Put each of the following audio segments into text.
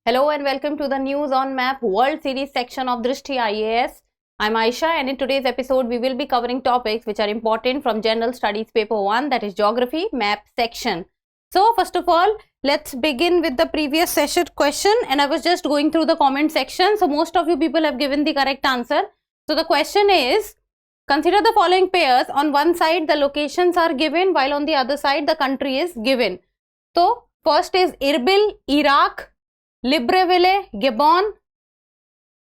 Hello and welcome to the News on Map World Series section of Drishti IAS. I'm Aisha, and in today's episode we will be covering topics which are important from General Studies Paper 1, that is Geography Map section. So first of all, let's begin with the previous session question, and I was just going through the comment section. So most of you people have given the correct answer. So the question is, consider the following pairs. On one side the locations are given, while on the other side the country is given. So first is Erbil, Iraq, Libreville, Gabon,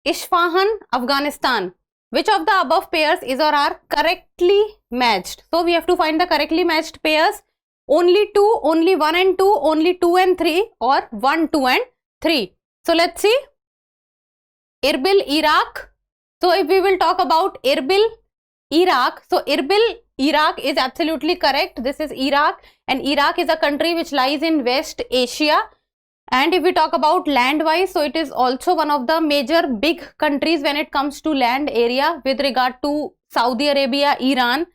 Isfahan, Afghanistan. Which of the above pairs is or are correctly matched? So we have to find the correctly matched pairs. Only 2, only 1 and 2, only 2 and 3, or 1, 2 and 3. So let's see. Erbil, Iraq. So if we will talk about Erbil, Iraq. So Erbil, Iraq is absolutely correct. This is Iraq, and Iraq is a country which lies in West Asia. And if we talk about land wise, so it is also one of the major big countries when it comes to land area with regard to Saudi Arabia, Iran.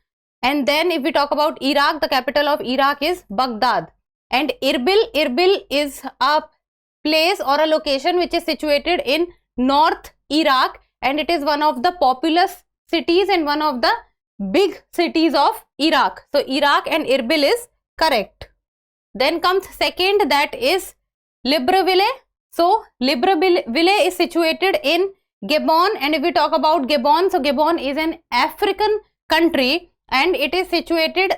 And then if we talk about Iraq, the capital of Iraq is Baghdad. And Erbil is a place or a location which is situated in North Iraq, and it is one of the populous cities and one of the big cities of Iraq. So Iraq and Erbil is correct. Then comes second, that is Libreville. So Libreville is situated in Gabon, and if we talk about Gabon, so Gabon is an African country and it is situated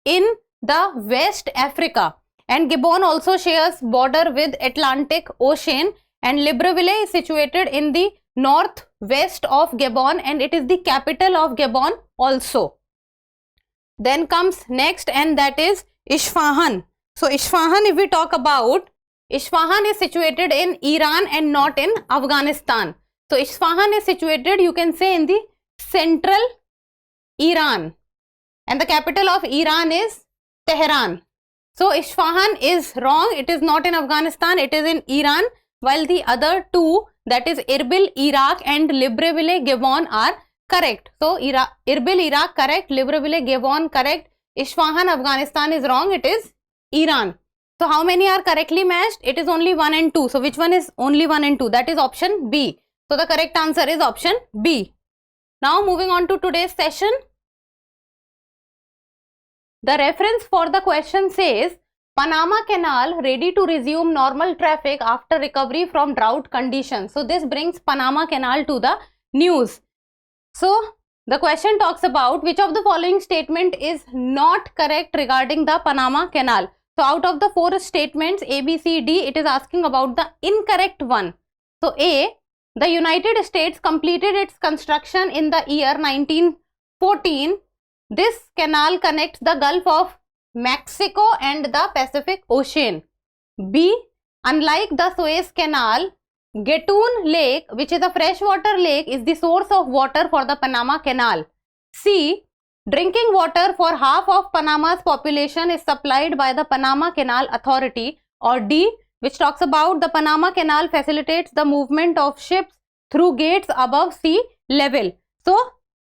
in the West Africa, and Gabon also shares border with Atlantic Ocean, and Libreville is situated in the northwest of Gabon, and it is the capital of Gabon also. Then comes next, and that is Isfahan. So Isfahan, if we talk about, Isfahan is situated in Iran and not in Afghanistan. So Isfahan is situated, you can say, in the central Iran, and the capital of Iran is Tehran. So Isfahan is wrong. It is not in Afghanistan, it is in Iran, while the other two, that is Erbil, Iraq, and Libreville, Gabon, are correct. So Erbil, Iraq correct, Libreville, Gabon correct, Isfahan, Afghanistan is wrong, it is Iran. So how many are correctly matched? It is only 1 and 2. So which one is only 1 and 2? That is option B. So the correct answer is option B. Now moving on to today's session. The reference for the question says, Panama Canal ready to resume normal traffic after recovery from drought conditions. So this brings Panama Canal to the news. So the question talks about which of the following statement is not correct regarding the Panama Canal. So out of the 4 statements A, B, C, D, it is asking about the incorrect one. So A, the United States completed its construction in the year 1914. This canal connects the Gulf of Mexico and the Pacific Ocean. B, unlike the Suez Canal, Gatun Lake, which is a freshwater lake, is the source of water for the Panama Canal. C, drinking water for half of Panama's population is supplied by the Panama Canal Authority. Or D, which talks about the Panama Canal facilitates the movement of ships through gates above sea level. So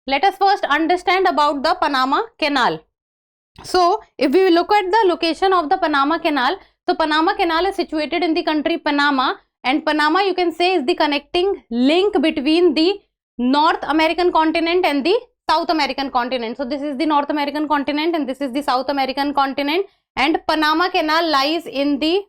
let us first understand about the Panama Canal. So if we look at the location of the Panama Canal, so Panama Canal is situated in the country Panama, and Panama, you can say, is the connecting link between the North American continent and the South American continent. So this is the North American continent and this is the South American continent, and Panama Canal lies in the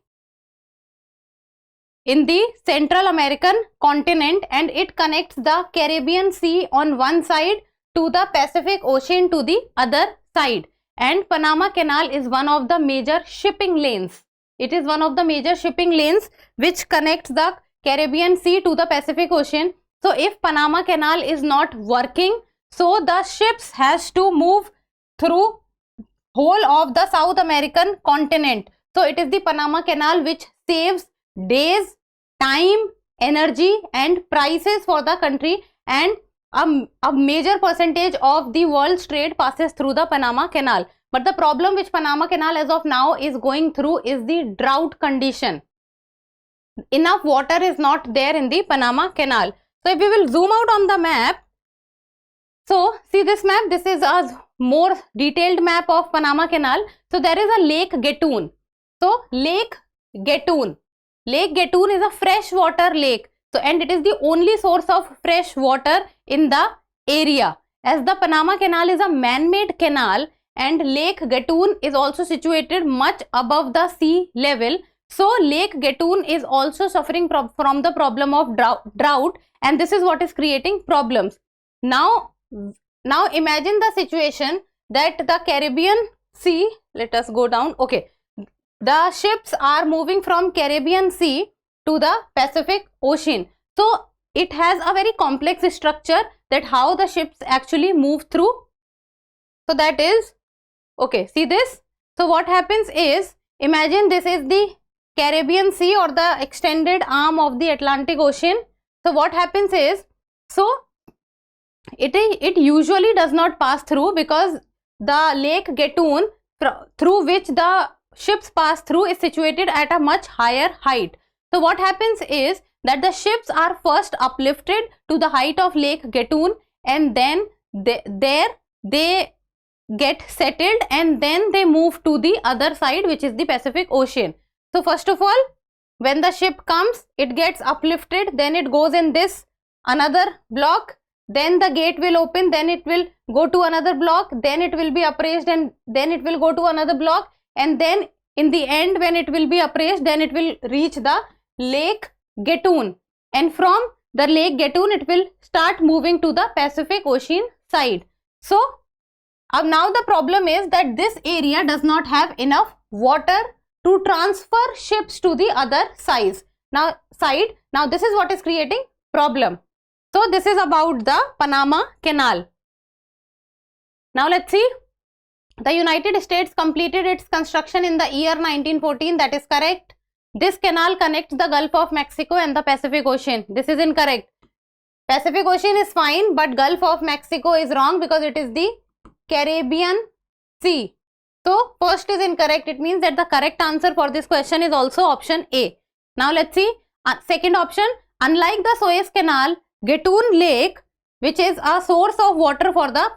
Central American continent, and it connects the Caribbean Sea on one side to the Pacific Ocean to the other side. And Panama Canal is one of the major shipping lanes. It is one of the major shipping lanes which connects the Caribbean Sea to the Pacific Ocean. So if Panama Canal is not working, so the ships has to move through whole of the South American continent. So it is the Panama Canal which saves days, time, energy and prices for the country, and a major percentage of the world's trade passes through the Panama Canal. But the problem which Panama Canal as of now is going through is the drought condition. Enough water is not there in the Panama Canal. So if we will zoom out on the map, so see this map, this is a more detailed map of Panama Canal. So there is a Lake Gatun. So Lake Gatun. Lake Gatun is a freshwater lake. So, and it is the only source of fresh water in the area. As the Panama Canal is a man-made canal and Lake Gatun is also situated much above the sea level. So, Lake Gatun is also suffering from the problem of drought, and this is what is creating problems. Now imagine the situation that the Caribbean Sea, let us go down, okay, the ships are moving from Caribbean Sea to the Pacific Ocean. So, it has a very complex structure that how the ships actually move through. So, that is, okay, see this. So, what happens is, imagine this is the Caribbean Sea or the extended arm of the Atlantic Ocean. So, what happens is, so it usually does not pass through because the Lake Gatun through which the ships pass through is situated at a much higher height. So, what happens is that the ships are first uplifted to the height of Lake Gatun, and then they get settled, and then they move to the other side, which is the Pacific Ocean. So, first of all, when the ship comes, it gets uplifted, then it goes in this another block, then the gate will open, then it will go to another block, then it will be appraised, and then it will go to another block, and then in the end when it will be appraised, then it will reach the Lake Gatun, and from the Lake Gatun it will start moving to the Pacific Ocean side. So, now the problem is that this area does not have enough water to transfer ships to the other side. Now this is what is creating problem. So, this is about the Panama Canal. Now, let's see. The United States completed its construction in the year 1914. That is correct. This canal connects the Gulf of Mexico and the Pacific Ocean. This is incorrect. Pacific Ocean is fine, but Gulf of Mexico is wrong because it is the Caribbean Sea. So, first is incorrect. It means that the correct answer for this question is also option A. Now, let's see. Second option. Unlike the Suez Canal, Gatun Lake, which is a source of water for the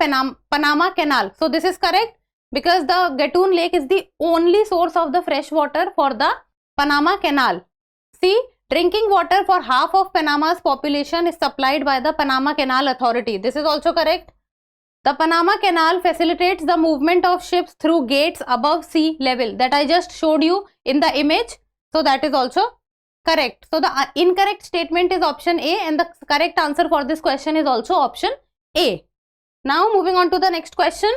Panama Canal. So, this is correct because the Gatun Lake is the only source of the fresh water for the Panama Canal. See, drinking water for half of Panama's population is supplied by the Panama Canal Authority. This is also correct. The Panama Canal facilitates the movement of ships through gates above sea level, that I just showed you in the image. So, that is also correct. So, the incorrect statement is option A, and the correct answer for this question is also option A. Now, moving on to the next question.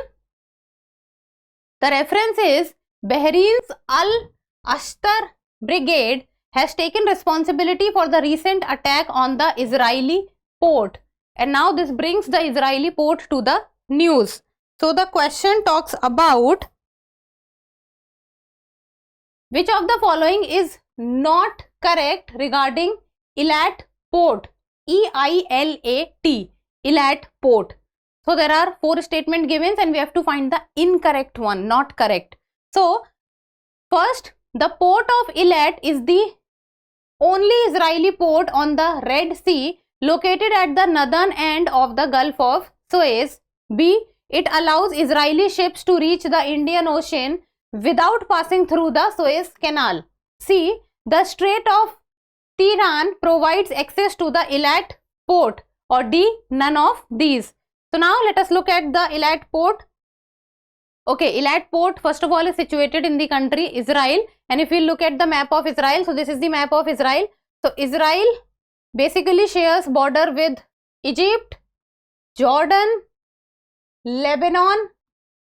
The reference is Bahrain's Al-Ashtar Brigade has taken responsibility for the recent attack on the Israeli port, and now this brings the Israeli port to the news. So, the question talks about which of the following is not correct regarding Eilat port, E-I-L-A-T, Eilat port. So, there are 4 statement given and we have to find the incorrect one, not correct. So, first, the port of Eilat is the only Israeli port on the Red Sea located at the northern end of the Gulf of Suez. B. It allows Israeli ships to reach the Indian Ocean without passing through the Suez Canal. C. The Strait of Tiran provides access to the Eilat port. Or D. None of these. So, now let us look at the Eilat port. Okay, Eilat port first of all is situated in the country Israel, and if we look at the map of Israel, so this is the map of Israel. So, Israel basically shares border with Egypt, Jordan, Lebanon,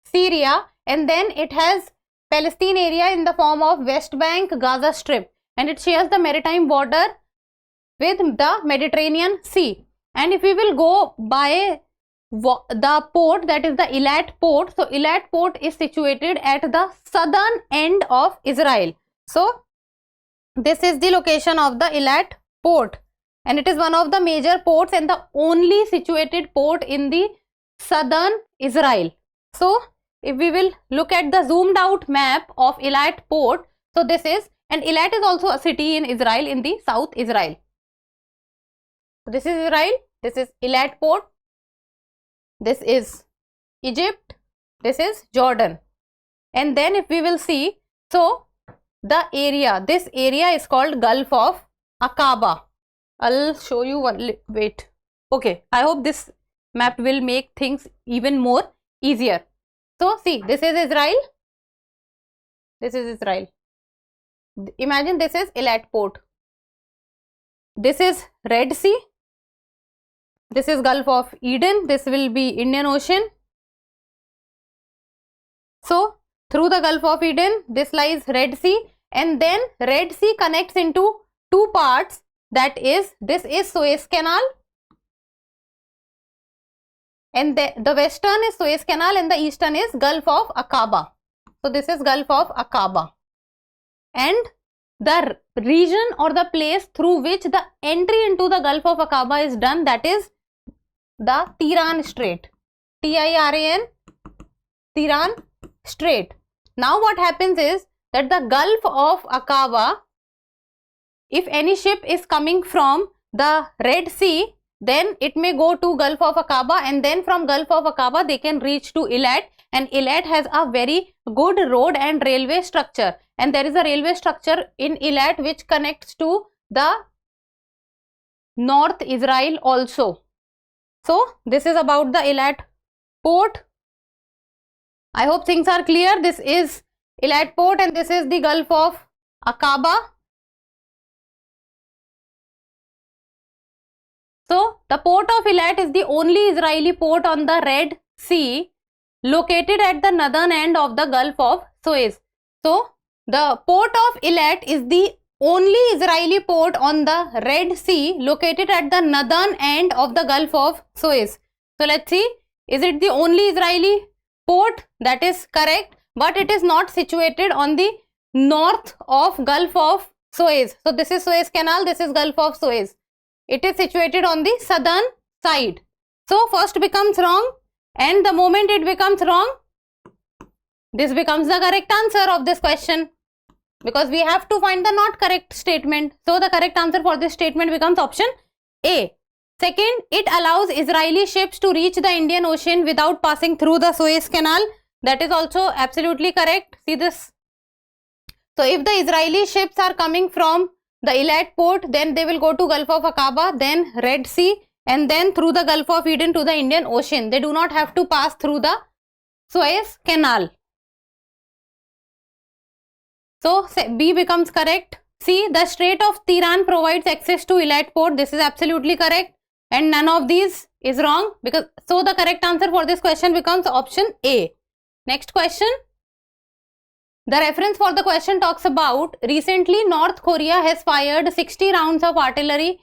Syria, and then it has Palestine area in the form of West Bank, Gaza Strip, and it shares the maritime border with the Mediterranean Sea. And if we will go by the port, that is the Eilat port, so Eilat port is situated at the southern end of Israel. So, this is the location of the Eilat port, and it is one of the major ports and the only situated port in the southern Israel. So, if we will look at the zoomed out map of Eilat port, so this is, and Eilat is also a city in Israel, in the South Israel. So, this is Israel, this is Eilat port, this is Egypt, this is Jordan. And then if we will see, so the area, this area is called Gulf of Aqaba. I'll show you one, wait. Okay, I hope this map will make things even more easier. So see, this is Israel. This is Israel. Imagine this is Eilat Port. This is Red Sea. This is Gulf of Eden. This will be Indian Ocean. So through the Gulf of Eden, this lies Red Sea, and then Red Sea connects into two parts. That is, this is Suez Canal, and the western is Suez Canal and the eastern is Gulf of Aqaba. So this is Gulf of Aqaba, and the region or the place through which the entry into the Gulf of Aqaba is done, that is the Tiran Strait, T-I-R-A-N, Tiran Strait. Now what happens is that the Gulf of Aqaba, if any ship is coming from the Red Sea, then it may go to Gulf of Aqaba, and then from Gulf of Aqaba they can reach to Eilat, and Eilat has a very good road and railway structure, and there is a railway structure in Eilat which connects to the North Israel also. So this is about the Eilat port. I hope things are clear. This is Eilat port and this is the Gulf of Aqaba. So the port of Eilat is the only Israeli port on the Red Sea, located at the northern end of the Gulf of Suez. So the port of Eilat is the only Israeli port on the Red Sea, located at the northern end of the Gulf of Suez. So let's see, is it the only Israeli port? That is correct, but it is not situated on the north of Gulf of Suez. So this is Suez Canal, this is Gulf of Suez. It is situated on the southern side. So first becomes wrong, and the moment it becomes wrong, this becomes the correct answer of this question, because we have to find the not correct statement. So the correct answer for this statement becomes option A. Second, it allows Israeli ships to reach the Indian Ocean without passing through the Suez Canal. That is also absolutely correct. See this. So if the Israeli ships are coming from the Eilat port, then they will go to Gulf of Aqaba, then Red Sea, and then through the Gulf of Eden to the Indian Ocean. They do not have to pass through the Suez Canal. So B becomes correct. C, the Strait of Tiran provides access to Eilat port. This is absolutely correct, and none of these is wrong, because so the correct answer for this question becomes option A. Next question. The reference for the question talks about recently North Korea has fired 60 rounds of artillery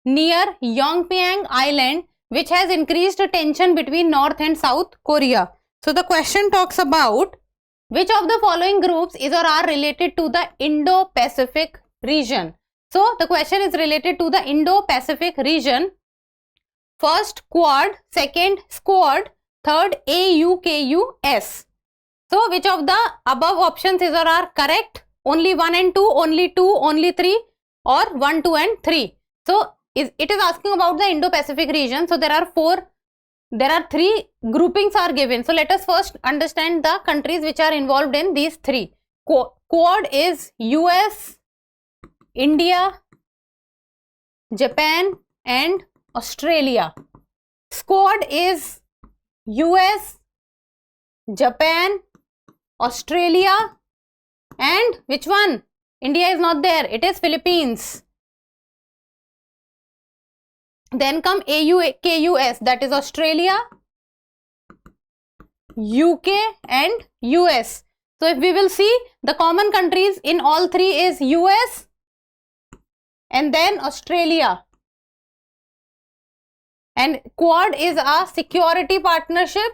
near Yongpyong Island, which has increased tension between North and South Korea. So the question talks about which of the following groups is or are related to the Indo-Pacific region. So the question is related to the Indo-Pacific region. First Quad, second Squad, third AUKUS. So which of the above options is or are correct? Only 1 and 2, only 2, only 3, or 1, 2 and 3. So it is asking about the Indo-Pacific region. So there are 3 groupings are given. So let us first understand the countries which are involved in these 3. Quad is US, India, Japan and Australia. Squad is US, Japan, Australia, and which one? India is not there, it is Philippines. Then come AUKUS, that is Australia, UK and US. So if we will see, the common countries in all 3 is US and then Australia. And Quad is a security partnership,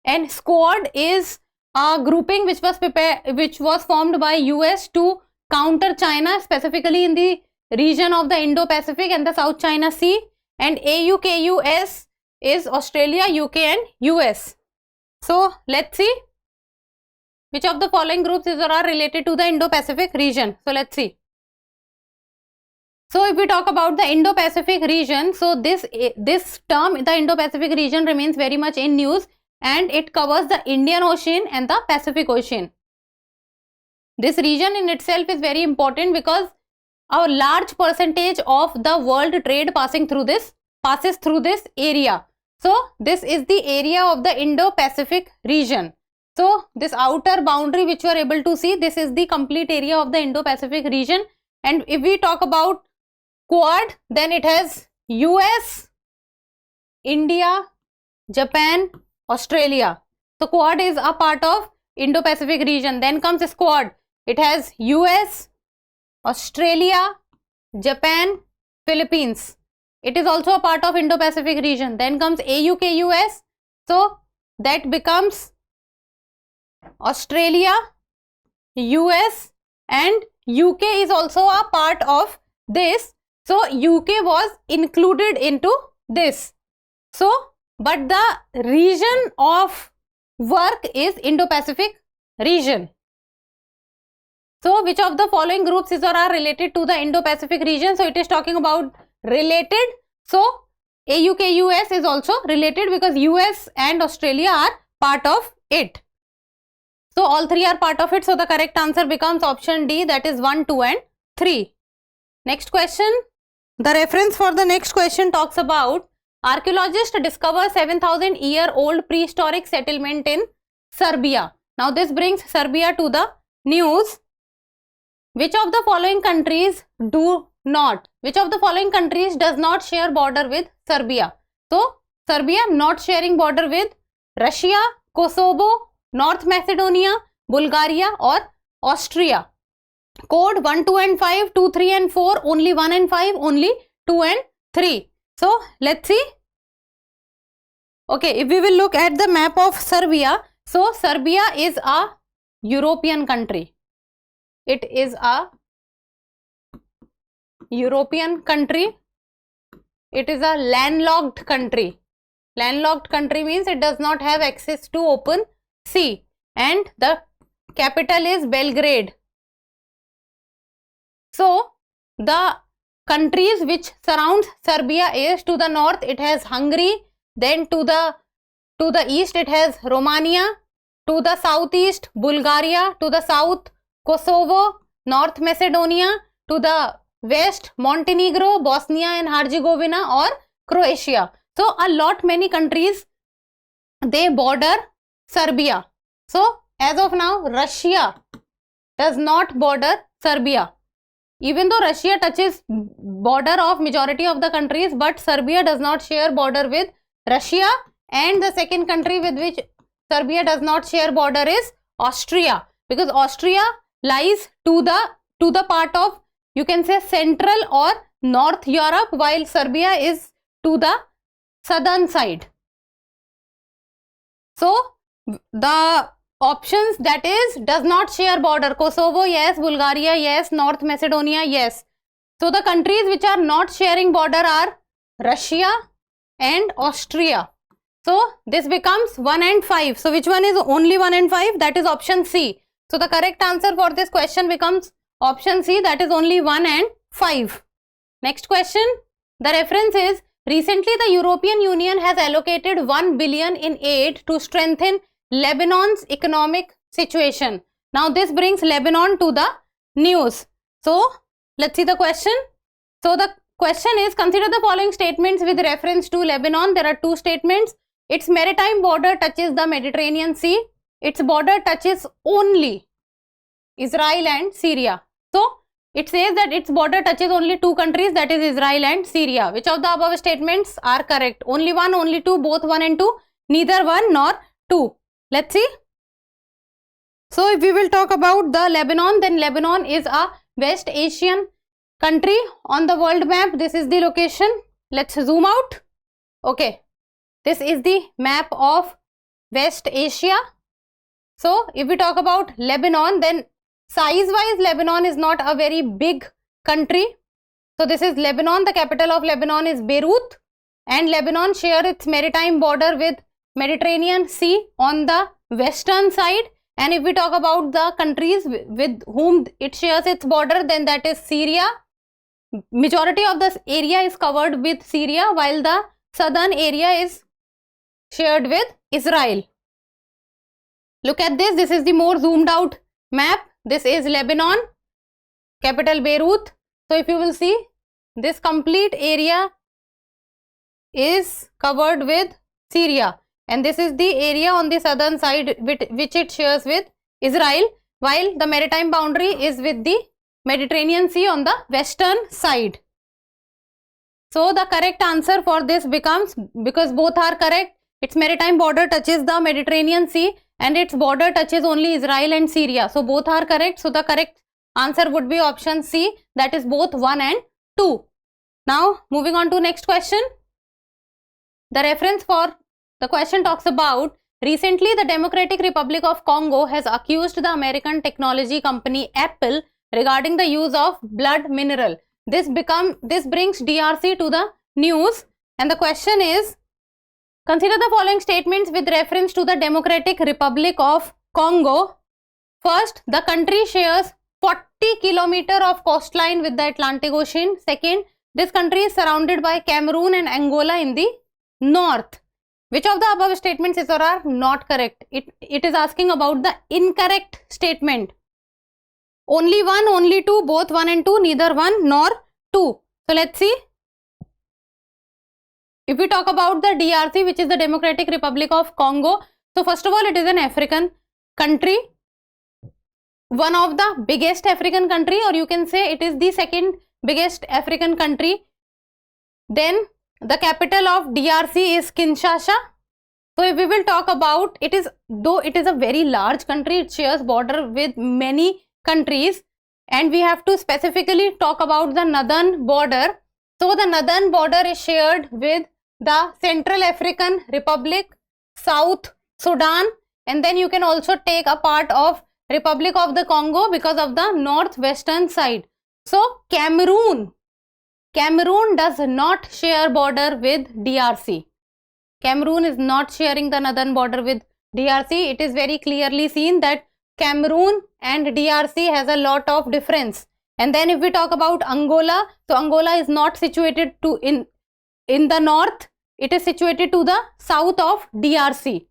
and Squad is a grouping which was formed by US to counter China, specifically in the region of the Indo-Pacific and the South China Sea. And AUKUS is Australia, UK and US. So let's see which of the following groups is or are related to the Indo-Pacific region. So let's see. So if we talk about the Indo-Pacific region, so this term, the Indo-Pacific region, remains very much in news, and it covers the Indian Ocean and the Pacific Ocean. This region in itself is very important because a large percentage of the world trade passes through this area. So this is the area of the Indo-Pacific region. So this outer boundary which you are able to see, this is the complete area of the Indo-Pacific region. And if we talk about Quad, then it has US, India, Japan, Australia. So Quad is a part of Indo-Pacific region. Then comes Squad. It has US, Australia, Japan, Philippines. It is also a part of Indo-Pacific region. Then comes AUKUS. So that becomes Australia, US and UK is also a part of this. So UK was included into this. So but the region of work is Indo-Pacific region. So which of the following groups is or are related to the Indo-Pacific region? So it is talking about related. So AUKUS is also related because US and Australia are part of it. So all three are part of it. So the correct answer becomes option D, that is 1, 2 and 3. Next question. The reference for the next question talks about archaeologists discover 7,000-year-old prehistoric settlement in Serbia. Now this brings Serbia to the news. Which of the following countries which of the following countries does not share border with Serbia? So Serbia not sharing border with Russia, Kosovo, North Macedonia, Bulgaria or Austria. Code 1, 2 and 5, 2, 3 and 4, only 1 and 5, only 2 and 3. So let's see. Okay, if we will look at the map of Serbia, so Serbia is a European country. It is a European country. It is a landlocked country. Landlocked country means it does not have access to open sea, and the capital is Belgrade. So the countries which surrounds Serbia is, to the north it has Hungary, then to the east it has Romania, to the southeast Bulgaria, to the south Kosovo, North Macedonia, to the west Montenegro, Bosnia and Herzegovina or Croatia. So a lot many countries they border Serbia. So as of now Russia does not border Serbia. Even though Russia touches border of majority of the countries, but Serbia does not share border with Russia, and the second country with which Serbia does not share border is Austria, because Austria lies to the part of, you can say, Central or North Europe, while Serbia is to the southern side. So the options, that is, does not share border: Kosovo yes, Bulgaria yes, North Macedonia yes. So the countries which are not sharing border are Russia and Austria. So this becomes 1 and 5. So which one is only 1 and 5? That is option C. So the correct answer for this question becomes option C, that is only 1 and 5. Next question. The reference is, recently the European Union has allocated 1 billion in aid to strengthen Lebanon's economic situation. Now this brings Lebanon to the news. So let's see the question. So the question is, consider the following statements with reference to Lebanon. There are two statements. Its maritime border touches the Mediterranean Sea. Its border touches only Israel and Syria. So it says that its border touches only two countries, that is Israel and Syria. Which of the above statements are correct? Only one, only two, both 1 and 2, neither 1 nor 2. Let's see. So if we will talk about the Lebanon, then Lebanon is a West Asian country on the world map. This is the location. Let's zoom out. Okay, this is the map of West Asia. So if we talk about Lebanon, then size wise Lebanon is not a very big country. So this is Lebanon. The capital of Lebanon is Beirut, and Lebanon shares its maritime border with Mediterranean Sea on the western side. And if we talk about the countries with whom it shares its border, then that is Syria. Majority of this area is covered with Syria, while the southern area is shared with Israel. Look at this. This is the more zoomed out map. This is Lebanon, capital Beirut. So if you will see, this complete area is covered with Syria, and this is the area on the southern side which it shares with Israel, while the maritime boundary is with the Mediterranean Sea on the western side. So the correct answer for this becomes, because both are correct, its maritime border touches the Mediterranean Sea and its border touches only Israel and Syria. So both are correct. So the correct answer would be option C, that is both 1 and 2. Now moving on to next question. The reference for the question talks about, recently the Democratic Republic of Congo has accused the American technology company Apple regarding the use of blood mineral. This brings DRC to the news, and the question is, consider the following statements with reference to the Democratic Republic of Congo. First, the country shares 40 km of coastline with the Atlantic Ocean. Second, this country is surrounded by Cameroon and Angola in the north. Which of the above statements is or are not correct? It is asking about the incorrect statement. Only 1, only 2, both 1 and 2, neither 1 nor 2. So let's see. If we talk about the DRC, which is the Democratic Republic of Congo, so first of all, it is an African country, one of the biggest African country, or you can say it is the second biggest African country. Then the capital of DRC is Kinshasa. So if we will talk about, it is, though it is a very large country, it shares border with many countries, and we have to specifically talk about the northern border. So the northern border is shared with the Central African Republic, South Sudan, and then you can also take a part of Republic of the Congo because of the northwestern side. So Cameroon does not share border with DRC. Cameroon is not sharing the northern border with DRC. It is very clearly seen that Cameroon and DRC has a lot of difference. And then if we talk about Angola, so Angola is not situated in the north, it is situated to the south of DRC.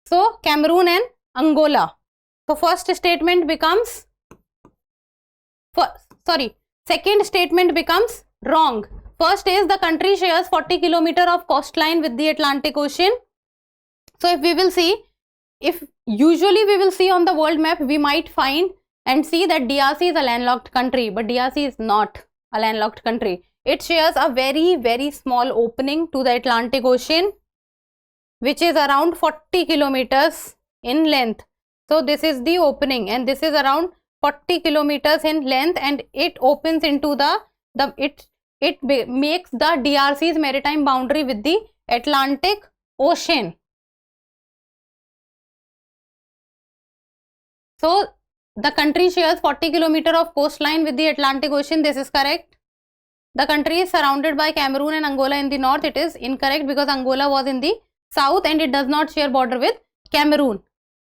So Cameroon and Angola. So second statement becomes wrong. First is, the country shares 40 km of coastline with the Atlantic Ocean. So if we will see, if usually we will see on the world map, we might find and see that DRC is a landlocked country, but DRC is not a landlocked country. It shares a very, very small opening to the Atlantic Ocean, which is around 40 kilometers in length. So this is the opening, and this is around 40 kilometers in length, and it opens into it makes the DRC's maritime boundary with the Atlantic Ocean. So the country shares 40 km of coastline with the Atlantic Ocean. This is correct. The country is surrounded by Cameroon and Angola in the north. It is incorrect because Angola was in the south and it does not share border with Cameroon.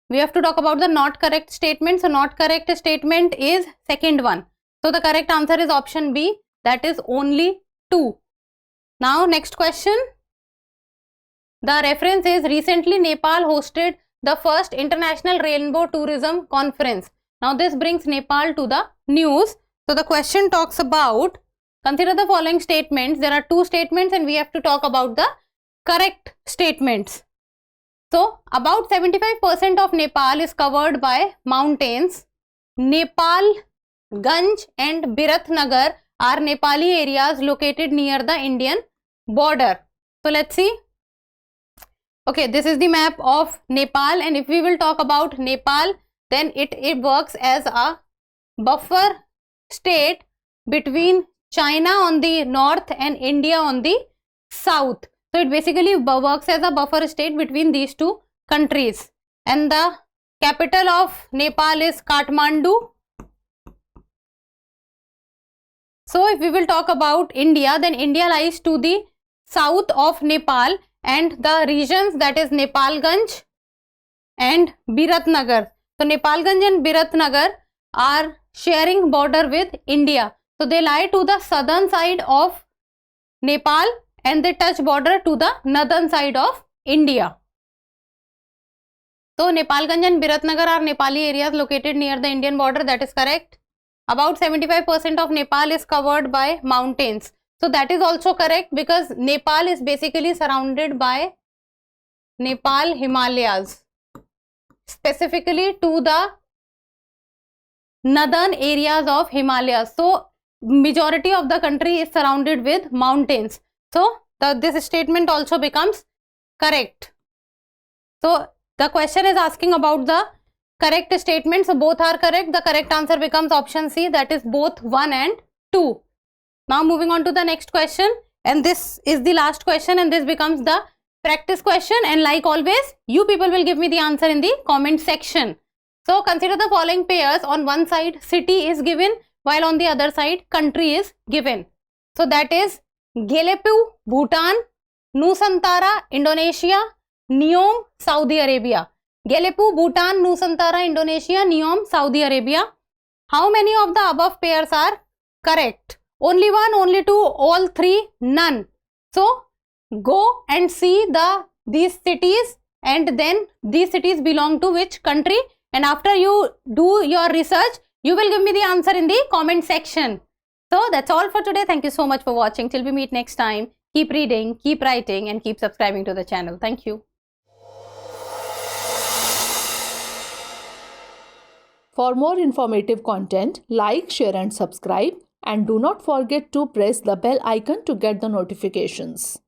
We have to talk about the not correct statement. So not correct statement is second one. So the correct answer is option B, that is only 2. Now next question. The reference is, recently Nepal hosted the first international rainbow tourism conference. Now this brings Nepal to the news. So the question talks about, consider the following statements. There are 2 statements and we have to talk about the correct statements. So about 75% of Nepal is covered by mountains. Nepal, Ganj and Biratnagar are Nepali areas located near the Indian border. So let's see. Okay, this is the map of Nepal, and if we will talk about Nepal, then it works as a buffer state between China on the north and India on the south. So it basically works as a buffer state between these 2 countries. And the capital of Nepal is Kathmandu. So if we will talk about India, then India lies to the south of Nepal, and the regions, that is Nepalganj and Biratnagar. So Nepalganj and Biratnagar are sharing border with India. So they lie to the southern side of Nepal and they touch border to the northern side of India. So Nepalganj and Biratnagar are Nepali areas located near the Indian border. That is correct. About 75% of Nepal is covered by mountains. So that is also correct because Nepal is basically surrounded by Nepal Himalayas, specifically to the northern areas of Himalayas. So majority of the country is surrounded with mountains. So this statement also becomes correct. So the question is asking about the correct statement. So both are correct. The correct answer becomes option C, that is both 1 and 2. Now moving on to the next question, and this is the last question, and this becomes the practice question, and like always you people will give me the answer in the comment section. So consider the following pairs. On one side city is given, while on the other side country is given. So that is Gelepu, Bhutan, Nusantara, Indonesia, Neom, Saudi Arabia. Gelepu, Bhutan, Nusantara, Indonesia, Neom, Saudi Arabia. How many of the above pairs are correct? Only one, only two, all three, none. So go and see these cities, and then these cities belong to which country, and after you do your research you will give me the answer in the comment section. So that's all for today. Thank you so much for watching. Till we meet next time, keep reading, keep writing, and keep subscribing to the channel. Thank you. For more informative content, like, share and subscribe, and do not forget to press the bell icon to get the notifications.